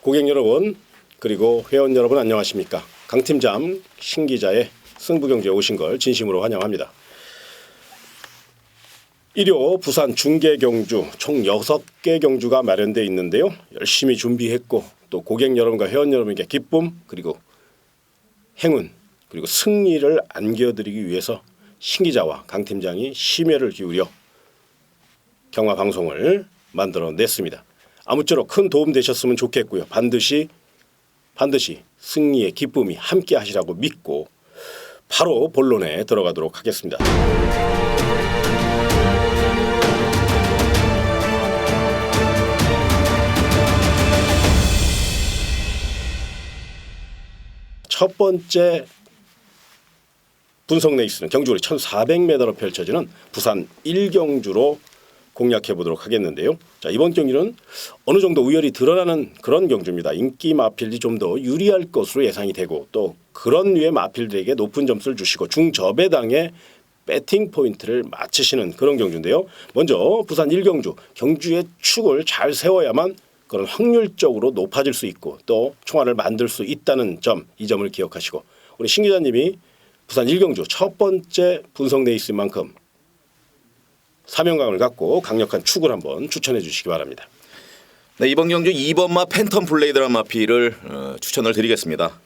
고객 여러분 그리고 회원 여러분 안녕하십니까. 강팀장 신기자의 승부경주에 오신 걸 진심으로 환영합니다. 일요 부산 중계경주 총 6개 경주가 마련되어 있는데요. 열심히 준비했고 또 고객 여러분과 회원 여러분에게 기쁨 그리고 행운 그리고 승리를 안겨드리기 위해서 신기자와 강팀장이 심혈을 기울여 경마방송을 만들어냈습니다. 아무쪼록 큰 도움 되셨으면 좋겠고요. 반드시 승리의 기쁨이 함께 하시라고 믿고 바로 본론에 들어가도록 하겠습니다. 첫 번째 분석 레이스는 경주거리 1,400m로 펼쳐지는 부산 1경주로 공략해 보도록 하겠는데요. 자, 이번 경기는 어느 정도 우열이 드러나는 그런 경주입니다. 인기 마필이 좀 더 유리할 것으로 예상이 되고 또 그런 류의 마필들에게 높은 점수를 주시고 중저배당의 배팅 포인트를 맞추시는 그런 경주인데요. 먼저 부산 1경주 경주의 축을 잘 세워야만 그런 확률적으로 높아질 수 있고 또 총알을 만들 수 있다는 점, 이 점을 기억하시고 우리 신 기자님이 부산 1경주 첫 번째 분석 레이스인 만큼 사명감을 갖고 강력한 축을 한번 추천해 주시기 바랍니다. 네, 이번 경주 2번마 팬텀 블레이드라는 마필을 추천을 드리겠습니다.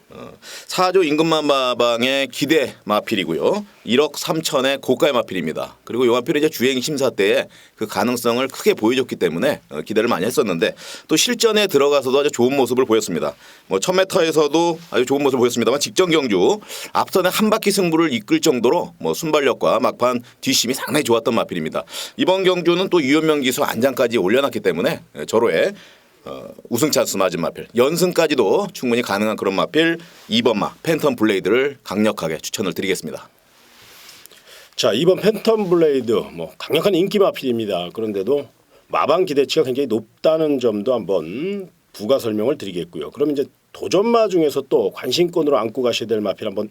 4조 임금마방의 기대 마필이고요. 1억 3천의 고가의 마필입니다. 그리고 이 마필은 이제 주행 심사 때에 그 가능성을 크게 보여줬기 때문에 기대를 많이 했었는데 또 실전에 들어가서도 아주 좋은 모습을 보였습니다. 뭐 1000m에서도 아주 좋은 모습을 보였습니다만 직전 경주 앞선의 한 바퀴 승부를 이끌 정도로 뭐 순발력과 막판 뒷심이 상당히 좋았던 마필입니다. 이번 경주는 또 유현명 기수 안장까지 올려놨기 때문에 저로의 우승 찬스 맞은 마필, 연승까지도 충분히 가능한 그런 마필 2번마 팬텀 블레이드를 강력하게 추천을 드리겠습니다. 자, 이번 팬텀 블레이드 뭐 강력한 인기 마필입니다. 그런데도 마방 기대치가 굉장히 높다는 점도 한번 부가 설명을 드리겠고요. 그럼 이제 도전마 중에서 또 관심권으로 안고 가셔야 될 마필 한번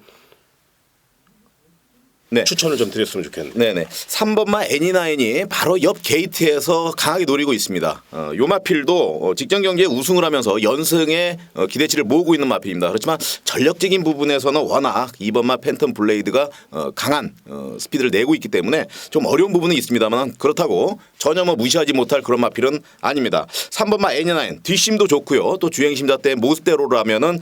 네. 추천을 좀 드렸으면 좋겠네요. 네네. 3번마 애니나인이 바로 옆 게이트에서 강하게 노리고 있습니다. 요 마필도 직전 경기에 우승을 하면서 연승에 기대치를 모으고 있는 마필입니다. 그렇지만 전력적인 부분에서는 워낙 2번마 팬텀 블레이드가 강한 스피드를 내고 있기 때문에 좀 어려운 부분은 있습니다만 그렇다고 전혀 뭐 무시하지 못할 그런 마필은 아닙니다. 3번마 애니나인 뒷심도 좋고요. 또 주행심사 때 모습대로라면은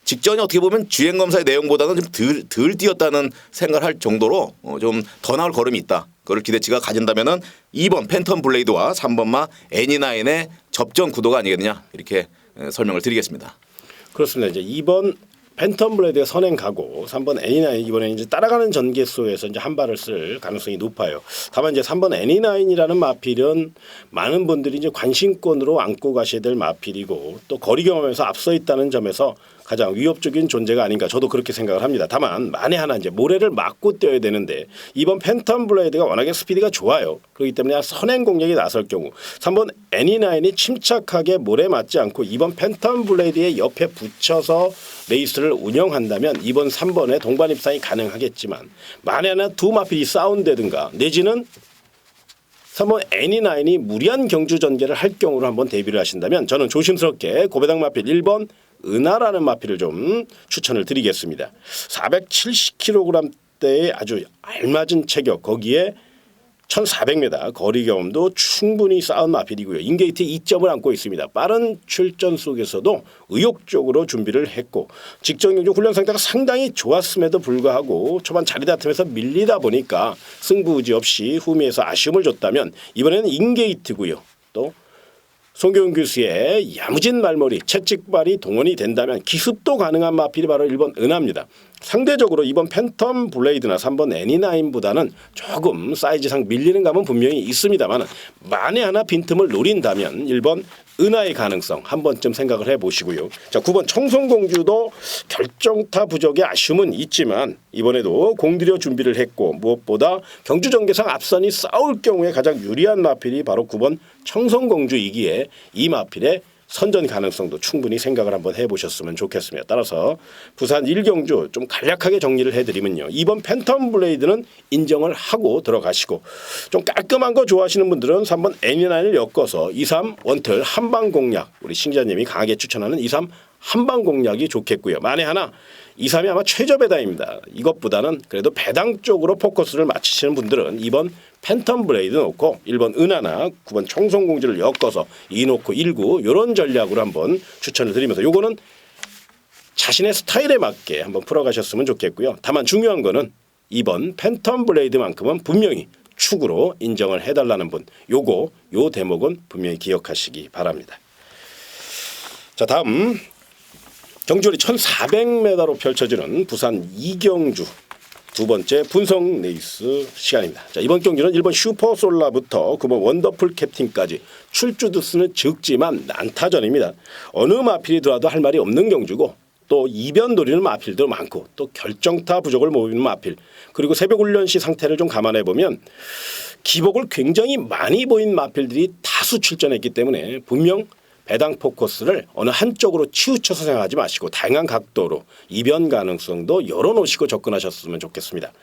직전이 어떻게 보면 주행검사의 내용보다는 좀 덜 뛰었다는 생각을 할 정도로 좀 더 나올 걸음이 있다. 그걸 기대치가 가진다면은 2번 팬텀 블레이드와 3번마 애니나인의 접전 구도가 아니겠느냐 이렇게 설명을 드리겠습니다. 그렇습니다. 이제 2번 팬텀 블레이드가 선행 가고 3번 애니나인 이번에 이제 따라가는 전개수에서 이제 한 발을 쓸 가능성이 높아요. 다만 이제 3번 애니나인이라는 마필은 많은 분들이 이제 관심권으로 안고 가셔야 될 마필이고 또 거리 경험에서 앞서 있다는 점에서 가장 위협적인 존재가 아닌가 저도 그렇게 생각을 합니다. 다만 만에 하나 이제 모래를 맞고 뛰어야 되는데 이번 팬텀 블레이드가 워낙에 스피드가 좋아요. 그렇기 때문에 선행 공략이 나설 경우 3번 애니나인이 침착하게 모래 맞지 않고 이번 팬텀 블레이드의 옆에 붙여서 레이스를 운영한다면 이번 3번에 동반 입상이 가능하겠지만 만에 하나 두 마필이 싸운다든가 내지는 3번 애니나인이 무리한 경주 전개를 할 경우로 한번 대비를 하신다면 저는 조심스럽게 고배당 마필 1번 은하라는 마필을 좀 추천을 드리겠습니다. 470kg대의 아주 알맞은 체격 거기에 1,400m 거리 경험도 충분히 쌓은 마필이고요. 인게이트 2점을 안고 있습니다. 빠른 출전 속에서도 의욕적으로 준비를 했고 직전 경주 훈련 상태가 상당히 좋았음에도 불구하고 초반 자리 다툼에서 밀리다 보니까 승부의지 없이 후미에서 아쉬움을 줬다면 이번에는 인게이트고요. 또 송교훈 교수의 야무진 말머리 채찍발이 동원이 된다면 기습도 가능한 마필이 바로 1번 은하입니다. 상대적으로 이번 팬텀 블레이드나 3번 애니나인보다는 조금 사이즈상 밀리는 감은 분명히 있습니다만 만에 하나 빈틈을 노린다면 1번 은하의 가능성 한 번쯤 생각을 해보시고요. 자, 9번 청송공주도 결정타 부족의 아쉬움은 있지만 이번에도 공들여 준비를 했고 무엇보다 경주전개상 앞선이 싸울 경우에 가장 유리한 마필이 바로 9번 청송공주이기에 이 마필의 선전 가능성도 충분히 생각을 한번 해보셨으면 좋겠습니다. 따라서 부산 1경주 좀 간략하게 정리를 해드리면요. 이번 팬텀 블레이드는 인정을 하고 들어가시고 좀 깔끔한 거 좋아하시는 분들은 3번 애니나인을 엮어서 2-3 원틀 한방 공략 우리 신 기자님이 강하게 추천하는 2-3 한방 공략이 좋겠고요. 만에 하나 2-3이 아마 최저 배당입니다. 이것보다는 그래도 배당 쪽으로 포커스를 맞추시는 분들은 2번 팬텀 블레이드 놓고 1번 은하나 9번 청송공주를 엮어서 2 놓고 1-9 이런 전략으로 한번 추천을 드리면서 요거는 자신의 스타일에 맞게 한번 풀어가셨으면 좋겠고요. 다만 중요한 거는 2번 팬텀 블레이드만큼은 분명히 축으로 인정을 해달라는 분 요 대목은 분명히 기억하시기 바랍니다. 자 다음 경주리 1400m로 펼쳐지는 부산 2경주 두 번째 분석 레이스 시간입니다. 자, 이번 경기는 1번 슈퍼솔라부터 9번 원더풀 캡틴까지 출주 두수는 적지만 난타전입니다. 어느 마필이 들어와도 할 말이 없는 경주고 또 이변 노리는 마필도 많고 또 결정타 부족을 모이는 마필 그리고 새벽 훈련 시 상태를 좀 감안해 보면 기복을 굉장히 많이 보인 마필들이 다수 출전했기 때문에 분명 배당 포커스를 어느 한쪽으로 치우쳐서 생각하지 마시고 다양한 각도로 이변 가능성도 열어놓으시고 접근하셨으면 좋겠습니다.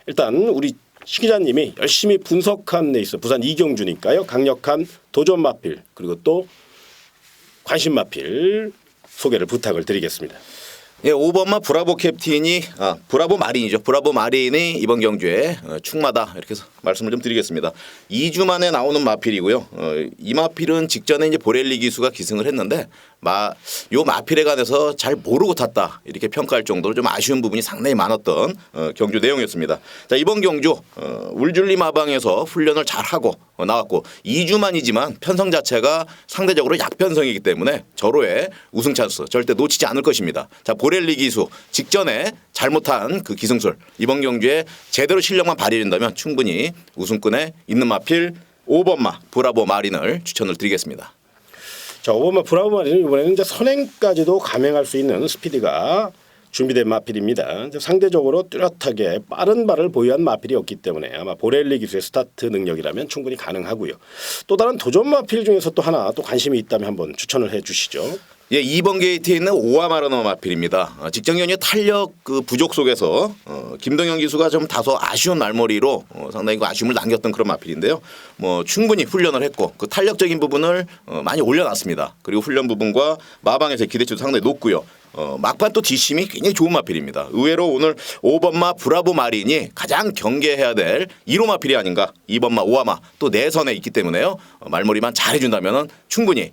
일단 우리 시 기자님이 열심히 분석한 레이스 부산 2경주니까요. 강력한 도전 마필 그리고 또 관심 마필 소개를 부탁을 드리겠습니다. 예, 5번마 브라보 캡틴이 브라보 마린이죠. 브라보 마린이 이번 경주에 축마다 이렇게 해서 말씀을 좀 드리겠습니다. 2주 만에 나오는 마필이고요. 이 마필은 직전에 이제 보렐리 기수가 기승을 했는데 요 마필에 관해서 잘 모르고 탔다 이렇게 평가할 정도로 좀 아쉬운 부분이 상당히 많았던 경주 내용이었습니다. 자 이번 경주 울줄리 마방에서 훈련을 잘 하고 나왔고 2주만이지만 편성 자체가 상대적으로 약편성이기 때문에 절호의 우승 찬스 절대 놓치지 않을 것입니다. 자 보렐리 기수 직전에 잘못한 그 기승술 이번 경주에 제대로 실력만 발휘된다면 충분히 우승권에 있는 마필 5번마 브라보 마린을 추천을 드리겠습니다. 자, 5번마 브라보 마린은 이번에는 이제 선행까지도 감행할 수 있는 스피드가 준비된 마필입니다. 이제 상대적으로 뚜렷하게 빠른 발을 보유한 마필이었기 때문에 아마 보렐리 기수의 스타트 능력이라면 충분히 가능하고요. 또 다른 도전 마필 중에서 또 하나 또 관심이 있다면 한번 추천을 해 주시죠. 예, 2번 게이트에 있는 오아마르노 마필입니다. 직전 경기 탄력 그 부족 속에서 김동현 기수가 좀 다소 아쉬운 말머리로 상당히 그 아쉬움을 남겼던 그런 마필인데요. 뭐 충분히 훈련을 했고 그 탄력적인 부분을 많이 올려놨습니다. 그리고 훈련 부분과 마방에서 기대치도 상당히 높고요. 막판 또 뒷심이 굉장히 좋은 마필입니다. 의외로 오늘 5번마 브라보 마린이 가장 경계해야 될 1호 마필이 아닌가. 2번마 오아마 또 내선에 있기 때문에요. 말머리만 잘해준다면 충분히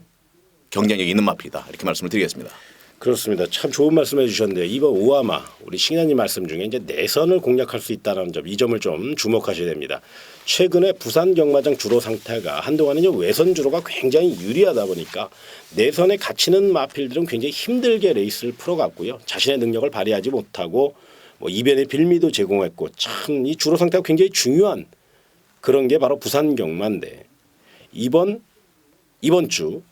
경쟁력이 있는 마필이다 이렇게 말씀을 드리겠습니다. 그렇습니다. 참 좋은 말씀해 주셨는데요. 이번 오아마 우리 신현님 말씀 중에 이제 내선을 공략할 수 있다는 점, 이 점을 좀 주목하셔야 됩니다. 최근에 부산 경마장 주로 상태가 한동안은 이제 외선 주로가 굉장히 유리하다 보니까 내선에 갇히는 마필들은 굉장히 힘들게 레이스를 풀어갔고요. 자신의 능력을 발휘하지 못하고 뭐 이변의 빌미도 제공했고 참 이 주로 상태가 굉장히 중요한 그런 게 바로 부산 경마인데 이번 주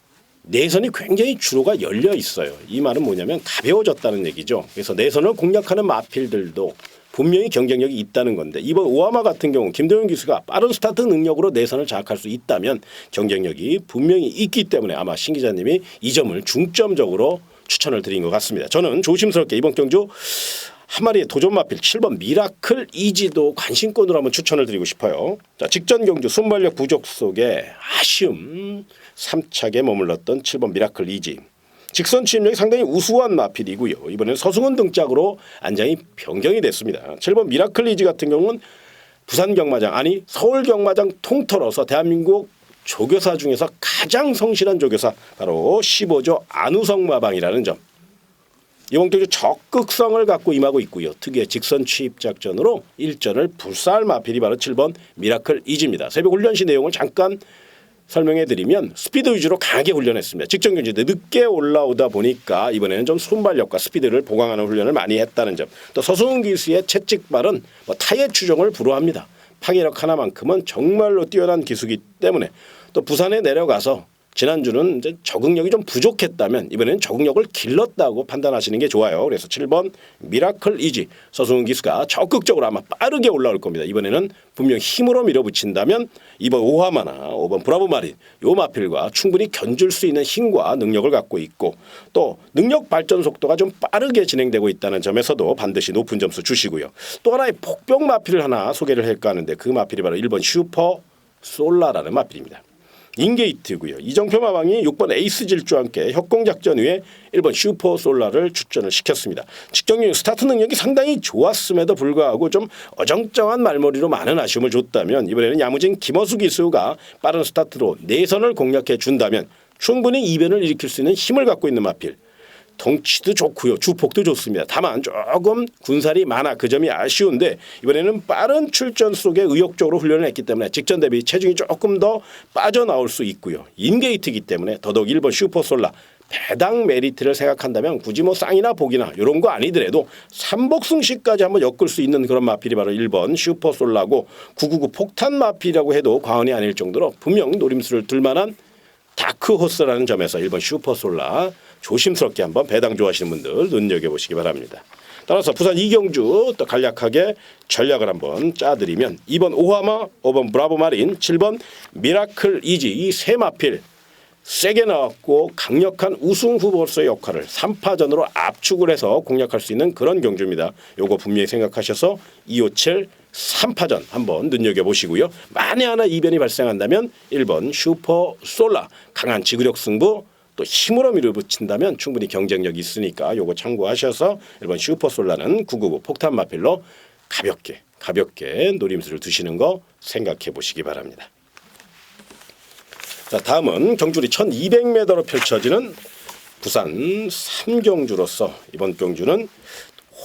내선이 굉장히 주로가 열려 있어요. 이 말은 뭐냐면 가벼워졌다는 얘기죠. 그래서 내선을 공략하는 마필들도 분명히 경쟁력이 있다는 건데 이번 오아마 같은 경우 김도현 기수가 빠른 스타트 능력으로 내선을 장악할 수 있다면 경쟁력이 분명히 있기 때문에 아마 신 기자님이 이 점을 중점적으로 추천을 드린 것 같습니다. 저는 조심스럽게 이번 경주 한 마리의 도전 마필 7번 미라클 이지도 관심권으로 한번 추천을 드리고 싶어요. 자, 직전 경주 순발력 부족 속에 아쉬움 3착에 머물렀던 7번 미라클 이지. 직선 추임력이 상당히 우수한 마필이고요. 이번에는 서승훈 등짝으로 안장이 변경이 됐습니다. 7번 미라클 이지 같은 경우는 부산 경마장 아니 서울 경마장 통틀어서 대한민국 조교사 중에서 가장 성실한 조교사 바로 15조 안우성 마방이라는 점. 이번 경주 적극성을 갖고 임하고 있고요. 특유의 직선 취입 작전으로 일전을 불사할 마필이 바로 7번 미라클 이지입니다. 새벽 훈련 시 내용을 잠깐 설명해드리면 스피드 위주로 강하게 훈련했습니다. 직전 경주에 늦게 올라오다 보니까 이번에는 좀 순발력과 스피드를 보강하는 훈련을 많이 했다는 점. 또 서승훈 기수의 채찍발은 타의 추종을 불허합니다. 파괴력 하나만큼은 정말로 뛰어난 기수이기 때문에 또 부산에 내려가서 지난주는 이제 적응력이 좀 부족했다면 이번에는 적응력을 길렀다고 판단하시는 게 좋아요. 그래서 7번 미라클 이지 서승훈 기수가 적극적으로 아마 빠르게 올라올 겁니다. 이번에는 분명 힘으로 밀어붙인다면 2번 오하마나 5번 브라보 마린 요 마필과 충분히 견줄 수 있는 힘과 능력을 갖고 있고 또 능력 발전 속도가 좀 빠르게 진행되고 있다는 점에서도 반드시 높은 점수 주시고요. 또 하나의 폭병 마필을 하나 소개를 할까 하는데 그 마필이 바로 1번 슈퍼 솔라라는 마필입니다. 인게이트고요. 이정표 마방이 6번 에이스 질주와 함께 협공작전 후에 1번 슈퍼 솔라를 출전을 시켰습니다. 직전용 스타트 능력이 상당히 좋았음에도 불구하고 좀 어정쩡한 말머리로 많은 아쉬움을 줬다면 이번에는 야무진 김어수 기수가 빠른 스타트로 내선을 공략해 준다면 충분히 이변을 일으킬 수 있는 힘을 갖고 있는 마필. 덩치도 좋고요. 주폭도 좋습니다. 다만 조금 군살이 많아 그 점이 아쉬운데 이번에는 빠른 출전 속에 의욕적으로 훈련을 했기 때문에 직전 대비 체중이 조금 더 빠져나올 수 있고요. 인게이트이기 때문에 더더욱 1번 슈퍼솔라 배당 메리트를 생각한다면 굳이 뭐 쌍이나 복이나 이런 거 아니더라도 삼복승시까지 한번 엮을 수 있는 그런 마필이 바로 1번 슈퍼솔라고 999 폭탄 마필이라고 해도 과언이 아닐 정도로 분명 노림수를 둘만한 다크호스라는 점에서 1번 슈퍼솔라 조심스럽게 한번 배당 좋아하시는 분들 눈여겨보시기 바랍니다. 따라서 부산 이경주 또 간략하게 전략을 한번 짜드리면 2번 오하마, 5번 브라보 마린, 7번 미라클 이지 이 세 마필 세게 나왔고 강력한 우승 후보로서의 역할을 3파전으로 압축을 해서 공략할 수 있는 그런 경주입니다. 요거 분명히 생각하셔서 257 3파전 한번 눈여겨보시고요. 만에 하나 이변이 발생한다면 1번 슈퍼 솔라 강한 지구력 승부 또 힘으로 밀어붙인다면 충분히 경쟁력이 있으니까 요거 참고하셔서 1번 슈퍼솔라는 999 폭탄 마필로 가볍게 노림수를 두시는 거 생각해 보시기 바랍니다. 자, 다음은 경주리 1200m로 펼쳐지는 부산 3경주로서 이번 경주는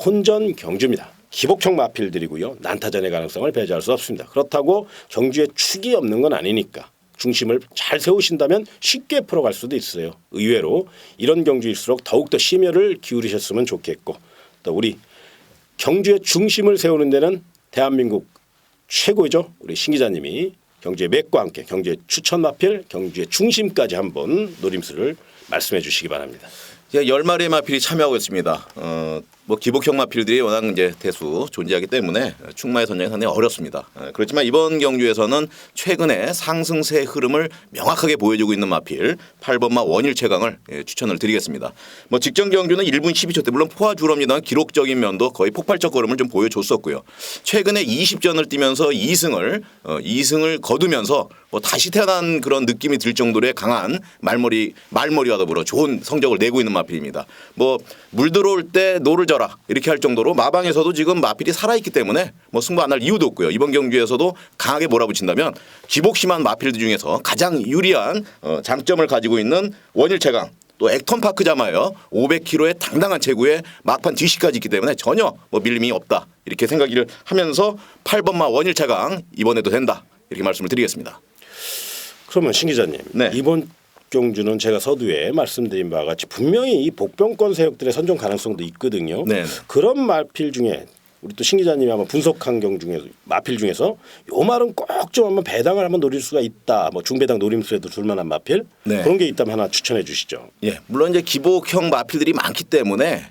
혼전 경주입니다. 기복형 마필들이고요. 난타전의 가능성을 배제할 수 없습니다. 그렇다고 경주에 축이 없는 건 아니니까 중심을 잘 세우신다면 쉽게 풀어갈 수도 있어요. 의외로 이런 경주일수록 더욱더 심혈을 기울이셨으면 좋겠고 또 우리 경주의 중심을 세우는 데는 대한민국 최고죠. 우리 신 기자님이 경주의 맥과 함께 경주의 추천 마필, 경주의 중심까지 한번 노림수를 말씀해 주시기 바랍니다. 제가 10마리의 마필이 참여하고 있습니다. 뭐 기복형 마필들이 워낙 이제 대수 존재하기 때문에 충마의 선정이 상당히 어렵습니다. 그렇지만 이번 경주에서는 최근에 상승세 흐름을 명확하게 보여주고 있는 마필 8번마 원일 최강을 추천을 드리겠습니다. 뭐 직전 경주는 1분 12초 때 물론 포화주럽니다만 기록적인 면도 거의 폭발적 걸음을 좀 보여줬었고요. 최근에 20전을 뛰면서 2승을 거두면서 뭐 다시 태어난 그런 느낌이 들 정도의 강한 말머리와 더불어 좋은 성적을 내고 있는 마필입니다. 뭐 물 들어올 때 노를 져라 이렇게 할 정도로 마방에서도 지금 마필이 살아있기 때문에 뭐 승부 안 할 이유도 없고요. 이번 경주에서도 강하게 몰아붙인다면 기복심한 마필들 중에서 가장 유리한 장점을 가지고 있는 원일 최강 또 액턴파크 자마예요. 500kg의 당당한 체구에 막판 뒤시까지 있기 때문에 전혀 뭐 밀림이 없다 이렇게 생각을 하면서 8번마 원일 최강 이번에도 된다 이렇게 말씀을 드리겠습니다. 그러면 신 기자님 네. 이번 경주는 제가 서두에 말씀드린 바와 같이 분명히 이 복병권 세력들의 선정 가능성도 있거든요. 네. 그런 마필 중에 우리 또 신 기자님이 한번 분석한 경 중에 마필 중에서 요 말은 꼭 좀 한번 배당을 한번 노릴 수가 있다. 뭐 중배당 노림수에도 둘만한 마필 네. 그런 게 있다면 하나 추천해 주시죠. 예, 물론 이제 기복형 마필들이 많기 때문에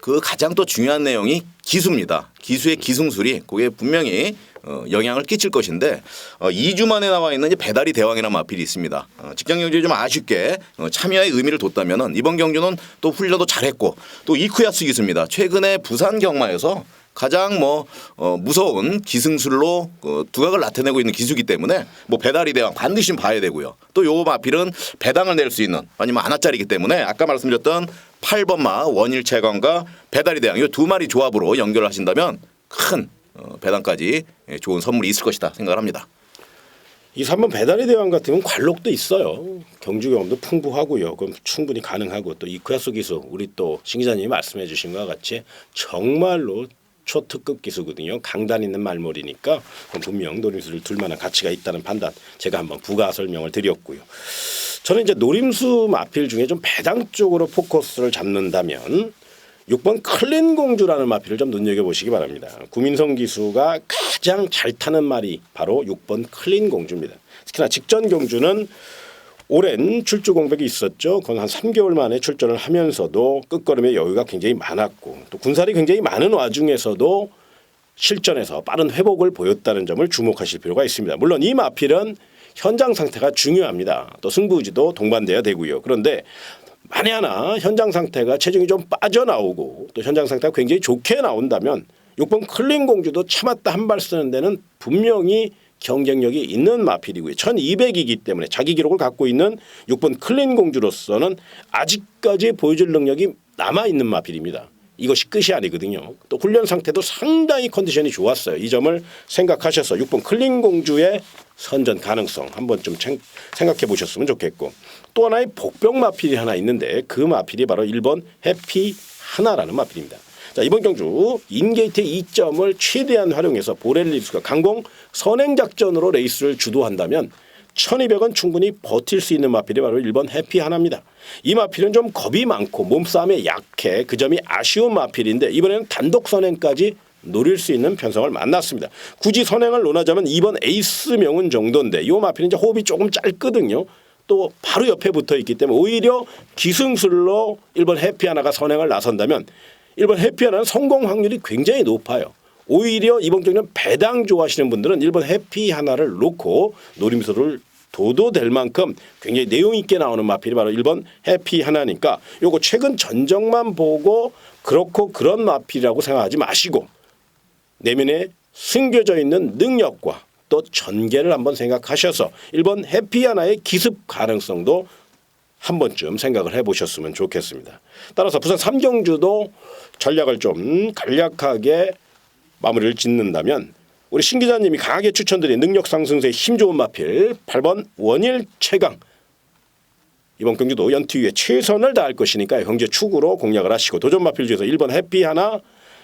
그 가장 또 중요한 내용이 기수입니다. 기수의 기승술이 그게 분명히 영향을 끼칠 것인데 2주 만에 나와 있는 이제 배달이 대왕이라는 마필이 있습니다. 직장 경주에 좀 아쉽게 참여의 의미를 뒀다면은 이번 경주는 또 훈련도 잘했고 또 이쿠야스 기수입니다. 최근에 부산 경마에서 가장 무서운 기승술로 두각을 나타내고 있는 기수기 때문에 뭐 배달이 대왕 반드시 봐야 되고요. 또 요 마필은 배당을 낼 수 있는 아니면 하나짜리이기 때문에 아까 말씀드렸던 8번마 원일 최강과 배달이 대왕 이 두 마리 조합으로 연결을 하신다면 큰 배당까지 좋은 선물이 있을 것이다 생각을 합니다. 이 3번 배달의 대왕 같은 경우는 관록도 있어요. 경주 경험도 풍부하고요. 그럼 충분히 가능하고 또 이쿠야스 기수 우리 또 신 기자님이 말씀해 주신 것과 같이 정말로 초특급 기수거든요. 강단 있는 말머리니까 분명 노림수를 둘만한 가치가 있다는 판단 제가 한번 부가 설명을 드렸고요. 저는 이제 노림수 마필 중에 좀 배당 쪽으로 포커스를 잡는다면 6번 클린 공주라는 마필을 좀 눈여겨보시기 바랍니다. 구민성 기수가 가장 잘 타는 말이 바로 6번 클린 공주입니다. 특히나 직전 경주는 오랜 출주 공백이 있었죠. 그건 한 3개월 만에 출전을 하면서도 끝걸음의 여유가 굉장히 많았고 또 군살이 굉장히 많은 와중에서도 실전에서 빠른 회복을 보였다는 점을 주목하실 필요가 있습니다. 물론 이 마필은 현장 상태가 중요합니다. 또 승부지도 동반돼야 되고요. 그런데 만에 하나 현장 상태가 체중이 좀 빠져나오고 또 현장 상태가 굉장히 좋게 나온다면 6번 클린 공주도 참았다 한 발 쓰는 데는 분명히 경쟁력이 있는 마필이고요. 1200이기 때문에 자기 기록을 갖고 있는 6번 클린 공주로서는 아직까지 보여줄 능력이 남아있는 마필입니다. 이것이 끝이 아니거든요. 또 훈련 상태도 상당히 컨디션이 좋았어요. 이 점을 생각하셔서 6번 클린 공주의 선전 가능성 한번 좀 생각해 보셨으면 좋겠고 또 하나의 복병 마필이 하나 있는데 그 마필이 바로 1번 해피 하나라는 마필입니다. 자, 이번 경주 인게이트의 2점을 최대한 활용해서 보렐리스가 강공 선행 작전으로 레이스를 주도한다면 1200은 충분히 버틸 수 있는 마필이 바로 1번 해피 하나입니다. 이 마필은 좀 겁이 많고 몸싸움에 약해 그 점이 아쉬운 마필인데 이번에는 단독 선행까지 노릴 수 있는 편성을 만났습니다. 굳이 선행을 논하자면 2번 에이스 명운 정도인데 이 마필은 이제 호흡이 조금 짧거든요. 또 바로 옆에 붙어 있기 때문에 오히려 기승술로 1번 해피 하나가 선행을 나선다면 1번 해피 하나는 성공 확률이 굉장히 높아요. 오히려 이번 경기는 배당 좋아하시는 분들은 1번 해피 하나를 놓고 노림수를 둬도 될 만큼 굉장히 내용 있게 나오는 마필이 바로 1번 해피 하나니까 요거 최근 전적만 보고 그렇고 그런 마필이라고 생각하지 마시고 내면에 숨겨져 있는 능력과 또 전개를 한번 생각하셔서 1번 해피 하나의 기습 가능성도 한 번쯤 생각을 해보셨으면 좋겠습니다. 따라서 부산 3경주도 전략을 좀 간략하게 마무리를 짓는다면 우리 신 기자님이 강하게 추천드린 능력 상승세의 힘 좋은 마필 8번 원일 최강 이번 경주도 연투 위에 최선을 다할 것이니까 형제 축으로 공략을 하시고 도전 마필 중에서 1번 해피 하나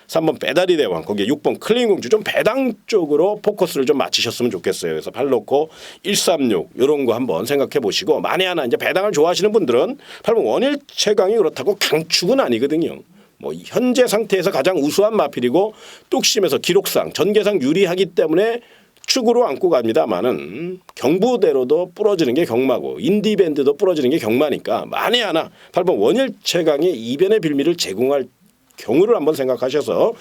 3번 배다리 대왕 거기에 6번 클린 공주 좀 배당 쪽으로 포커스를 좀 맞추셨으면 좋겠어요. 그래서 팔 놓고 136 이런 거 한번 생각해 보시고 만에 하나 이제 배당을 좋아하시는 분들은 8번 원일 최강이 그렇다고 강축은 아니거든요. 뭐 현재 상태에서 가장 우수한 마필이고 뚝심에서 기록상 전개상 유리하기 때문에 축으로 안고 갑니다만은 경부대로도 부러지는 게 경마고 인디밴드도 부러지는 게 경마니까 만에 하나 8번 원일 최강의 이변의 빌미를 제공할 경우를 한번 생각하셔서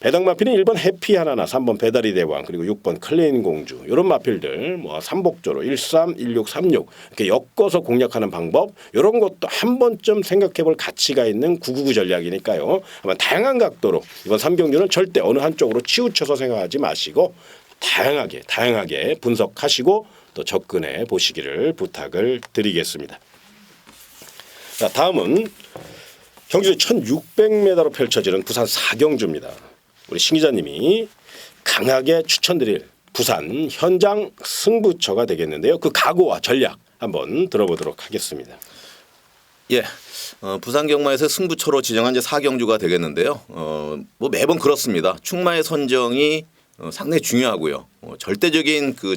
배당 마필은 1번 해피 하나나 3번 배다리 대왕 그리고 6번 클레인 공주 이런 마필들 뭐 삼복조로 13, 16, 36 이렇게 엮어서 공략하는 방법 이런 것도 한 번쯤 생각해 볼 가치가 있는 999 전략이니까요. 한번 다양한 각도로 이번 3경주는 절대 어느 한쪽으로 치우쳐서 생각하지 마시고 다양하게 분석하시고 또 접근해 보시기를 부탁을 드리겠습니다. 자, 다음은 경주에 1600m로 펼쳐지는 부산 4경주입니다. 우리 신 기자님이 강하게 추천드릴 부산 현장 승부처가 되겠는데요. 그 각오와 전략 한번 들어보도록 하겠습니다. 예. 부산 경마에서 승부처로 지정한 이제 4경주가 되겠는데요. 뭐 매번 그렇습니다. 충마의 선정이 상당히 중요하고요. 절대적인 그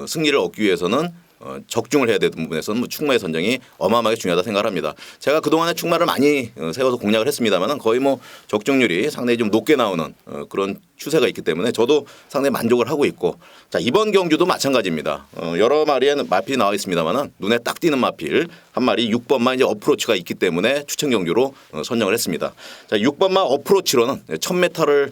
승리를 얻기 위해서는 적중을 해야 되는 부분에서는 뭐 충마의 선정이 어마어마하게 중요하다 생각합니다. 제가 그동안에 충마를 많이 세워서 공략을 했습니다만 거의 뭐 적중률이 상당히 좀 높게 나오는 그런 추세가 있기 때문에 저도 상당히 만족을 하고 있고 자 이번 경주도 마찬가지입니다. 여러 마리의 마필이 나와 있습니다만 눈에 딱 띄는 마필 한 마리 6번만 이제 어프로치가 있기 때문에 추천 경주로 선정을 했습니다. 자 6번만 어프로치로는 1000m를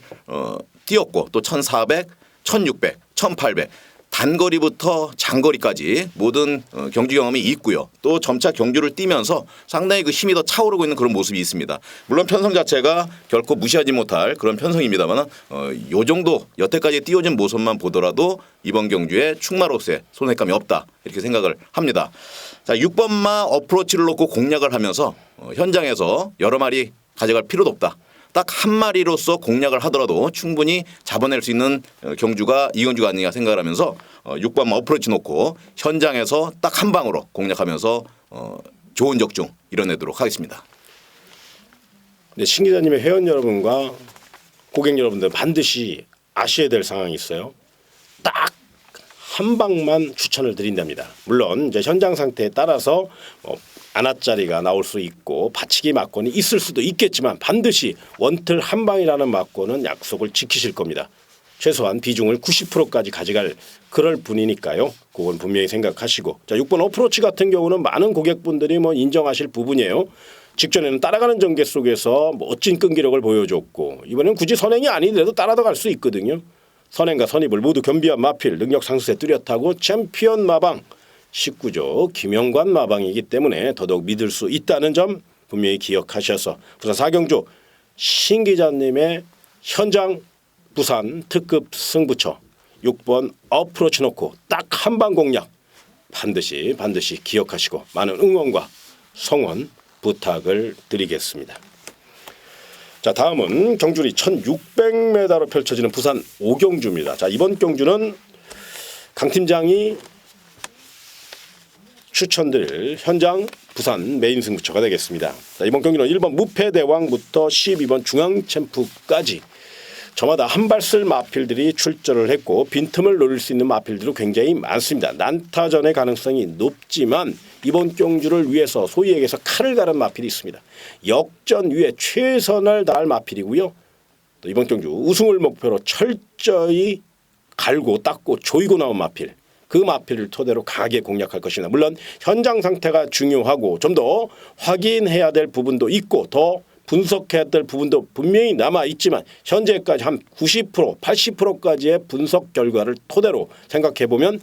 뛰었고 또 1400, 1600, 1800 단거리부터 장거리까지 모든 경주 경험이 있고요. 또 점차 경주를 뛰면서 상당히 그 힘이 더 차오르고 있는 그런 모습이 있습니다. 물론 편성 자체가 결코 무시하지 못할 그런 편성입니다만 요 정도 여태까지 띄워진 모습만 보더라도 이번 경주에 충마로서의 손해감이 없다 이렇게 생각을 합니다. 자 6번마 어프로치를 놓고 공략을 하면서 현장에서 여러 마리 가져갈 필요도 없다. 딱 한 마리로서 공략을 하더라도 충분히 잡아낼 수 있는 경주가 이 경주가 아니냐 생각을 하면서 6번 어프로치 놓고 현장에서 딱 한 방으로 공략하면서 좋은 적중 이뤄내도록 하겠습니다. 네, 신 기자님의 회원 여러분과 고객 여러분들 반드시 아셔야 될 상황이 있어요. 딱 한 방만 추천을 드린답니다. 물론 이제 현장 상태에 따라서 안아짜리가 나올 수 있고 받치기 막권이 있을 수도 있겠지만 반드시 원틀 한 방이라는 막권은 약속을 지키실 겁니다. 최소한 비중을 90%까지 가져갈 그럴 분이니까요. 그건 분명히 생각하시고. 자, 6번 어프로치 같은 경우는 많은 고객분들이 뭐 인정하실 부분이에요. 직전에는 따라가는 전개 속에서 멋진 끈기력을 보여줬고 이번엔 굳이 선행이 아니더라도 따라도 갈 수 있거든요. 선행과 선입을 모두 겸비한 마필, 능력 상승세 뚜렷하고 챔피언 마방 19조 김영관 마방이기 때문에 더더욱 믿을 수 있다는 점 분명히 기억하셔서 부산 사경주 신 기자님의 현장 부산 특급 승부처 6번 어프로치 놓고 딱 한 방 공략 반드시 기억하시고 많은 응원과 성원 부탁을 드리겠습니다. 자, 다음은 경주리 1600m로 펼쳐지는 부산 오경주입니다. 자, 이번 경주는 강 팀장이 추천드릴 현장 부산 메인 승부처가 되겠습니다. 자, 이번 경기는 1번 무패대왕부터 12번 중앙챔프까지 저마다 한 발 쓸 마필들이 출전을 했고 빈틈을 노릴 수 있는 마필들도 굉장히 많습니다. 난타전의 가능성이 높지만 이번 경주를 위해서 소위 얘기해서 칼을 가른 마필이 있습니다. 역전 위에 최선을 다할 마필이고요. 또 이번 경주 우승을 목표로 철저히 갈고 닦고 조이고 나온 마필. 그 마필을 토대로 강하게 공략할 것입니다. 물론 현장 상태가 중요하고 좀 더 확인해야 될 부분도 있고 더 분석해야 될 부분도 분명히 남아있지만 현재까지 한 90% 80%까지의 분석 결과를 토대로 생각해보면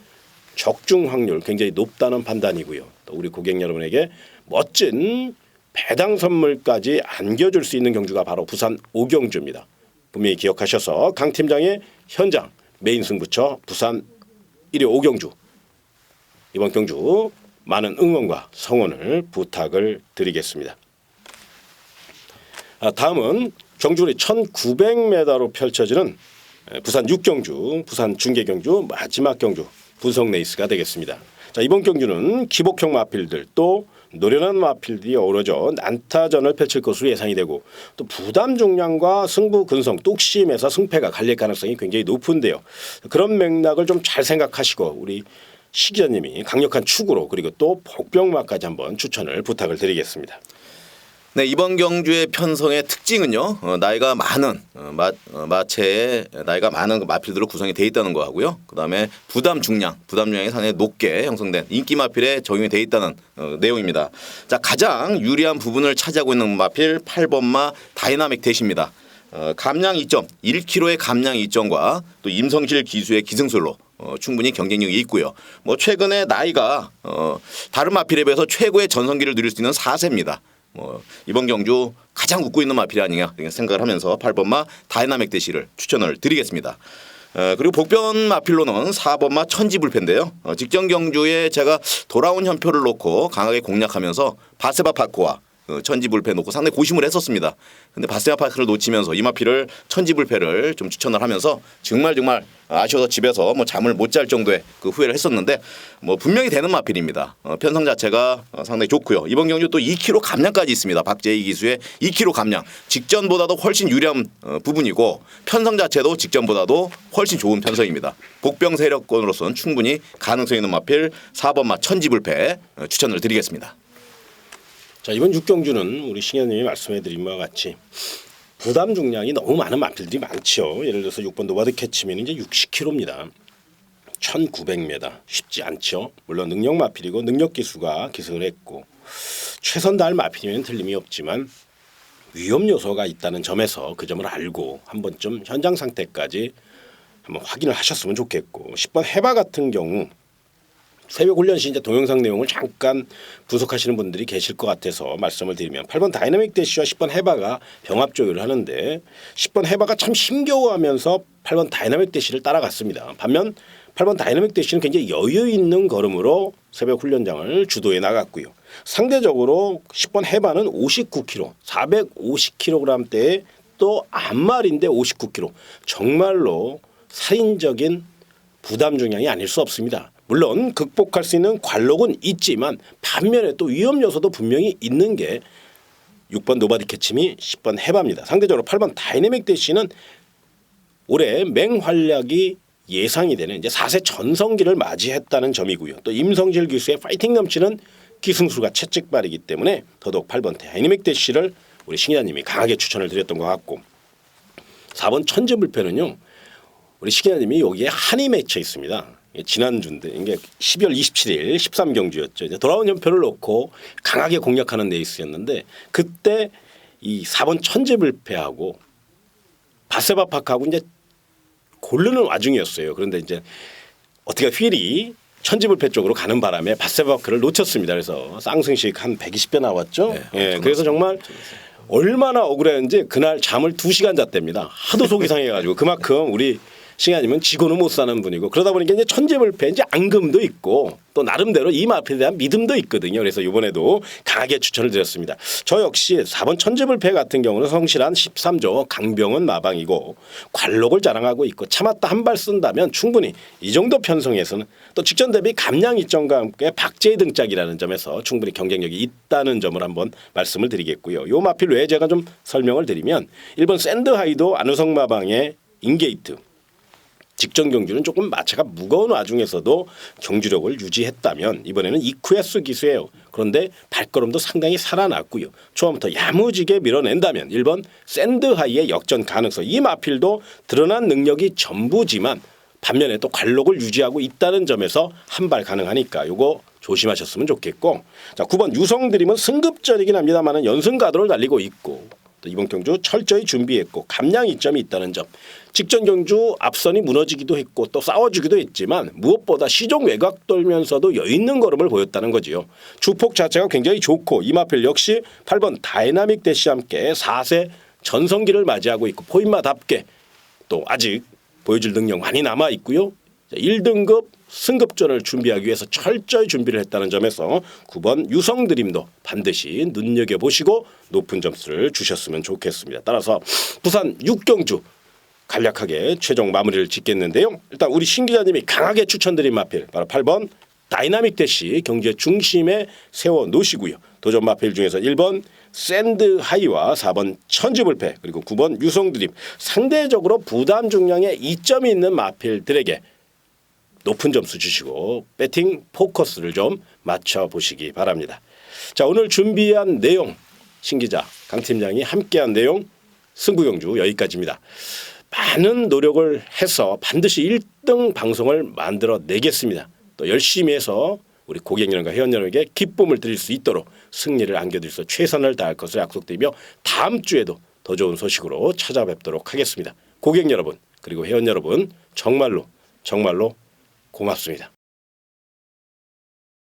적중 확률 굉장히 높다는 판단이고요. 또 우리 고객 여러분에게 멋진 배당 선물까지 안겨줄 수 있는 경주가 바로 부산 오경주입니다. 분명히 기억하셔서 강 팀장의 현장 메인 승부처 부산 1위 오경주 이번 경주 많은 응원과 성원을 부탁을 드리겠습니다. 다음은 경주리 1900m로 펼쳐지는 부산 6경주, 부산 중계경주 마지막 경주 분석 레이스가 되겠습니다. 자, 이번 경주는 기복형 마필들 또 노련한 마필들이 어우러져 난타전을 펼칠 것으로 예상이 되고 또 부담 중량과 승부 근성 뚝심에서 승패가 갈릴 가능성이 굉장히 높은데요. 그런 맥락을 좀 잘 생각하시고 우리 시 기자님이 강력한 축으로 그리고 또 복병마까지 한번 추천을 부탁을 드리겠습니다. 네, 이번 경주의 편성의 특징은요. 나이가 많은 마체에 나이가 많은 마필들로 구성이 돼 있다는 거 하고요. 그다음에 부담 중량이 상당히 높게 형성된 인기 마필에 적용이 돼 있다는 내용입니다. 자, 가장 유리한 부분을 차지하고 있는 마필 8번마 다이나믹 대시입니다. 감량 2점, 1kg의 감량 2점과 또 임성실 기수의 기승술로 충분히 경쟁력이 있고요. 뭐 최근에 나이가 다른 마필에 비해서 최고의 전성기를 누릴 수 있는 4세입니다. 이번 경주 가장 웃고 있는 마필이 아니냐 생각을 하면서 8번마 다이나믹 대시를 추천을 드리겠습니다. 그리고 복변 마필로는 4번마 천지불패인데요. 직전 경주에 제가 돌아온 현표를 놓고 강하게 공략하면서 바세바 파크와 천지불패 놓고 상당히 고심을 했었습니다. 근데 바세바 파크를 놓치면서 이 마필을 천지불패를 좀 추천을 하면서 정말 아쉬워서 집에서 뭐 잠을 못 잘 정도의 그 후회를 했었는데 뭐 분명히 되는 마필입니다. 편성 자체가 상당히 좋고요. 이번 경주 또 2kg 감량까지 있습니다. 박재희 기수의 2kg 감량. 직전보다도 훨씬 유리한 부분이고 편성 자체도 직전보다도 훨씬 좋은 편성입니다. 복병 세력권으로서는 충분히 가능성 있는 마필 4번마 천지불패 추천을 드리겠습니다. 자, 이번 6경주는 우리 신현님이 말씀해드린 바와 같이 부담 중량이 너무 많은 마필들이 많죠. 예를 들어서 6번 노바드 캐치면 이제 60kg입니다. 1900m 쉽지 않죠. 물론 능력 마필이고 능력 기수가 기승을 했고 최선 다할 마필이면 틀림이 없지만 위험 요소가 있다는 점에서 그 점을 알고 한 번쯤 현장 상태까지 한번 확인을 하셨으면 좋겠고 10번 해바 같은 경우 새벽 훈련 시 이제 동영상 내용을 잠깐 분석하시는 분들이 계실 것 같아서 말씀을 드리면 8번 다이나믹 대시와 10번 해바가 병합 조율을 하는데 10번 해바가 참 힘겨워하면서 8번 다이나믹 대시를 따라갔습니다. 반면 8번 다이나믹 대시는 굉장히 여유 있는 걸음으로 새벽 훈련장을 주도해 나갔고요. 상대적으로 10번 해바는 59kg, 450kg대의 또 앞말인데 59kg. 정말로 살인적인 부담 중량이 아닐 수 없습니다. 물론 극복할 수 있는 관록은 있지만 반면에 또 위험 요소도 분명히 있는 게 6번 노바디 캐치미 10번 해바입니다. 상대적으로 8번 다이내믹 대시는 올해 맹활약이 예상이 되는 이제 4세 전성기를 맞이했다는 점이고요. 또 임성실 기수의 파이팅 넘치는 기승수가 채찍발이기 때문에 더더욱 8번 다이내믹 대시를 우리 신 기자님이 강하게 추천을 드렸던 것 같고 4번 천지불패는요. 우리 시기자님이 여기에 한이 맺혀 있습니다. 지난주인데 이게 12월 27일 13경주였죠. 이제 돌아온 연표를 놓고 강하게 공략하는 레이스였는데 그때 이 4번 천재불패하고 바세바팍하고 이제 고르는 와중이었어요. 그런데 이제 어떻게 휠이 천지불패 쪽으로 가는 바람에 바세바크를 놓쳤습니다. 그래서 쌍승식 한 120배 나왔죠. 예, 그래서 정말 얼마나 억울했는지 그날 잠을 2시간 잤답니다. 하도 속이 상해가지고 그만큼 우리 싱아님은 지고는 못 사는 분이고 그러다 보니까 이제 천재불패 이제 앙금도 있고 또 나름대로 이 마필에 대한 믿음도 있거든요. 그래서 이번에도 강하게 추천을 드렸습니다. 저 역시 4번 천재불패 같은 경우는 성실한 13조 강병은 마방이고 관록을 자랑하고 있고 참았다 한 발 쓴다면 충분히 이 정도 편성에서는 또 직전 대비 감량 이점과 함께 박제의 등짝이라는 점에서 충분히 경쟁력이 있다는 점을 한번 말씀을 드리겠고요. 요 마필 외에 제가 좀 설명을 드리면 1번 샌드하이도 안우성 마방의 인게이트 직전 경주는 조금 마차가 무거운 와중에서도 경주력을 유지했다면 이번에는 이쿠에스 기수예요. 그런데 발걸음도 상당히 살아났고요. 초반부터 야무지게 밀어낸다면 1번 샌드하이의 역전 가능성. 이 마필도 드러난 능력이 전부지만 반면에 또 관록을 유지하고 있다는 점에서 한 발 가능하니까 요거 조심하셨으면 좋겠고 자 9번 유성드림은 승급전이긴 합니다만 연승 가도를 달리고 있고 또 이번 경주 철저히 준비했고 감량 이점이 있다는 점 직전 경주 앞선이 무너지기도 했고 또 싸워주기도 했지만 무엇보다 시종 외곽 돌면서도 여유 있는 걸음을 보였다는 거지요. 주폭 자체가 굉장히 좋고 이마필 역시 8번 다이나믹 대시와 함께 4세 전성기를 맞이하고 있고 포인마답게 또 아직 보여줄 능력 많이 남아 있고요. 1등급 승급전을 준비하기 위해서 철저히 준비를 했다는 점에서 9번 유성드림도 반드시 눈여겨보시고 높은 점수를 주셨으면 좋겠습니다. 따라서 부산 6경주 간략하게 최종 마무리를 짓겠는데요. 일단 우리 신 기자님이 강하게 추천드린 마필 바로 8번 다이나믹 대시 경주의 중심에 세워놓으시고요. 도전 마필 중에서 1번 샌드하이와 4번 천지불패 그리고 9번 유성드림 상대적으로 부담 중량에 이점이 있는 마필들에게 높은 점수 주시고 배팅 포커스를 좀 맞춰보시기 바랍니다. 자 오늘 준비한 내용 신 기자 강 팀장이 함께한 내용 승부경주 여기까지입니다. 많은 노력을 해서 반드시 1등 방송을 만들어내겠습니다. 또 열심히 해서 우리 고객 여러분과 회원 여러분에게 기쁨을 드릴 수 있도록 승리를 안겨드릴 수 최선을 다할 것을 약속드리며 다음 주에도 더 좋은 소식으로 찾아뵙도록 하겠습니다. 고객 여러분 그리고 회원 여러분 정말로 고맙습니다.